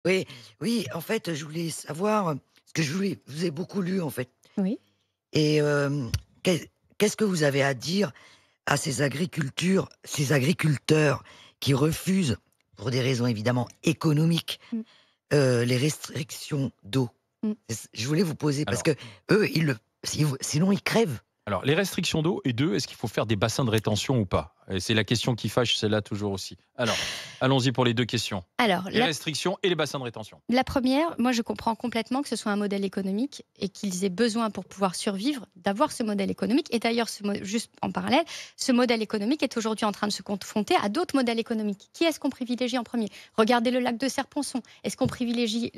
Oui, oui, en fait, je voulais savoir, parce que je vous ai beaucoup lu, en fait, Oui. et qu'est-ce que vous avez à dire à ces agriculteurs qui refusent, pour des raisons évidemment économiques, Mmh, les restrictions d'eau? mmh. Je voulais vous poser parce Alors que eux, sinon ils crèvent. alors les restrictions d'eau et 2, est-ce qu'il faut faire des bassins de rétention ou pas? Et c'est la question qui fâche, celle-là toujours aussi. Alors, allons-y pour les 2 questions. Mmh. Alors, les restrictions et les bassins de rétention. La première, moi je comprends complètement que ce soit un modèle économique et qu'ils aient besoin pour pouvoir survivre d'avoir ce modèle économique. Et d'ailleurs, juste en parallèle, ce modèle économique est aujourd'hui en train de se confronter à d'autres modèles économiques. Qui est-ce qu'on privilégie en premier? Regardez le lac de Serponçon. Est-ce qu'on privilégie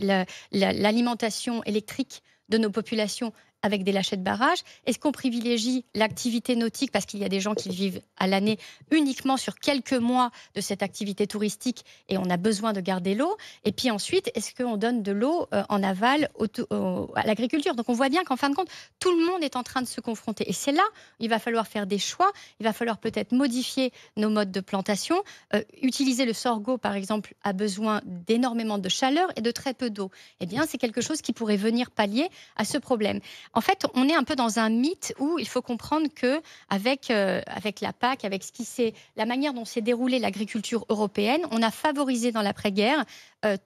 l'alimentation électrique de nos populations avec des lâchers de barrages? Est-ce qu'on privilégie l'activité nautique parce qu'il y a des gens qui vivent à l'année uniquement sur quelques mois de cette activité touristique et on a besoin de garder l'eau? Et puis ensuite, est-ce qu'on donne de l'eau en aval à l'agriculture? Donc on voit bien qu'en fin de compte, tout le monde est en train de se confronter. Et c'est là où il va falloir faire des choix. Il va falloir peut-être modifier nos modes de plantation. Utiliser le sorgho, par exemple, a besoin d'énormément de chaleur et de très peu d'eau. Eh bien, c'est quelque chose qui pourrait venir pallier à ce problème. En fait, on est un peu dans un mythe où il faut comprendre que avec la PAC, avec la manière dont s'est déroulée l'agriculture européenne, on a favorisé dans l'après-guerre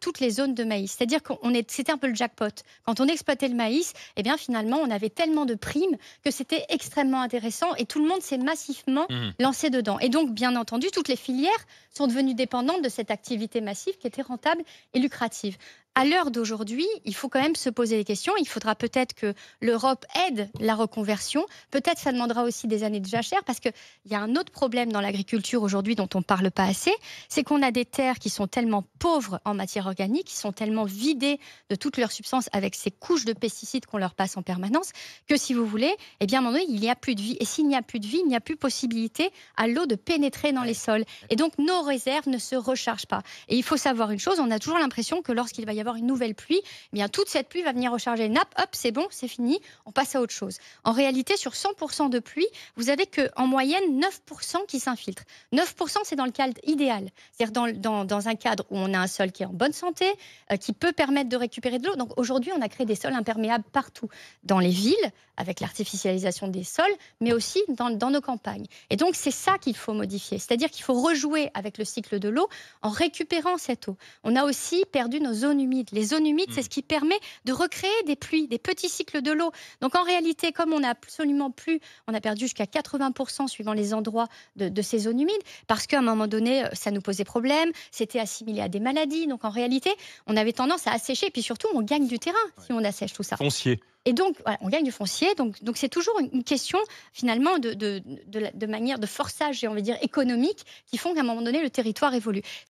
toutes les zones de maïs. C'est-à-dire c'était un peu le jackpot. Quand on exploitait le maïs, eh bien finalement, on avait tellement de primes que c'était extrêmement intéressant et tout le monde s'est massivement Mmh. lancé dedans. Et donc, bien entendu, toutes les filières sont devenues dépendantes de cette activité massive qui était rentable et lucrative. À l'heure d'aujourd'hui, il faut quand même se poser des questions. Il faudra peut-être que l'Europe aide la reconversion. Peut-être ça demandera aussi des années de jachère parce qu'il y a un autre problème dans l'agriculture aujourd'hui dont on ne parle pas assez, c'est qu'on a des terres qui sont tellement pauvres en matière organique, qui sont tellement vidées de toutes leurs substances avec ces couches de pesticides qu'on leur passe en permanence, que si vous voulez, eh bien, à un moment donné, il n'y a plus de vie. Et s'il n'y a plus de vie, il n'y a plus possibilité à l'eau de pénétrer dans les Ouais, sols. Et d'accord. donc, nos réserves ne se rechargent pas. Et il faut savoir une chose, on a toujours l'impression que lorsqu'il va y avoir une nouvelle pluie, eh bien, toute cette pluie va venir recharger les nappes, hop, c'est bon, c'est fini, on passe à autre chose. En réalité, sur 100% de pluie, vous avez qu'en moyenne 9% qui s'infiltrent. 9%, c'est dans le cadre idéal. C'est-à-dire dans un cadre où on a un sol qui est en bonne santé, qui peut permettre de récupérer de l'eau. Donc aujourd'hui, on a créé des sols imperméables partout, dans les villes, avec l'artificialisation des sols, mais aussi dans nos campagnes. Et donc, c'est ça qu'il faut modifier. C'est-à-dire qu'il faut rejouer avec le cycle de l'eau en récupérant cette eau. On a aussi perdu nos zones humides. Les zones humides, c'est Mmh. ce qui permet de recréer des pluies, des petits cycles de l'eau. Donc en réalité, comme on n'a absolument plus, on a perdu jusqu'à 80% suivant les endroits de ces zones humides, parce qu'à un moment donné, ça nous posait problème, c'était assimilé à des maladies. Donc en réalité, on avait tendance à assécher, et puis surtout, on gagne du terrain Ouais. si on assèche tout ça. Foncier. Et donc, voilà, on gagne du foncier. Donc c'est toujours une question, finalement, de manière de forçage, j'ai envie de dire, économique, qui font qu'à un moment donné, le territoire évolue.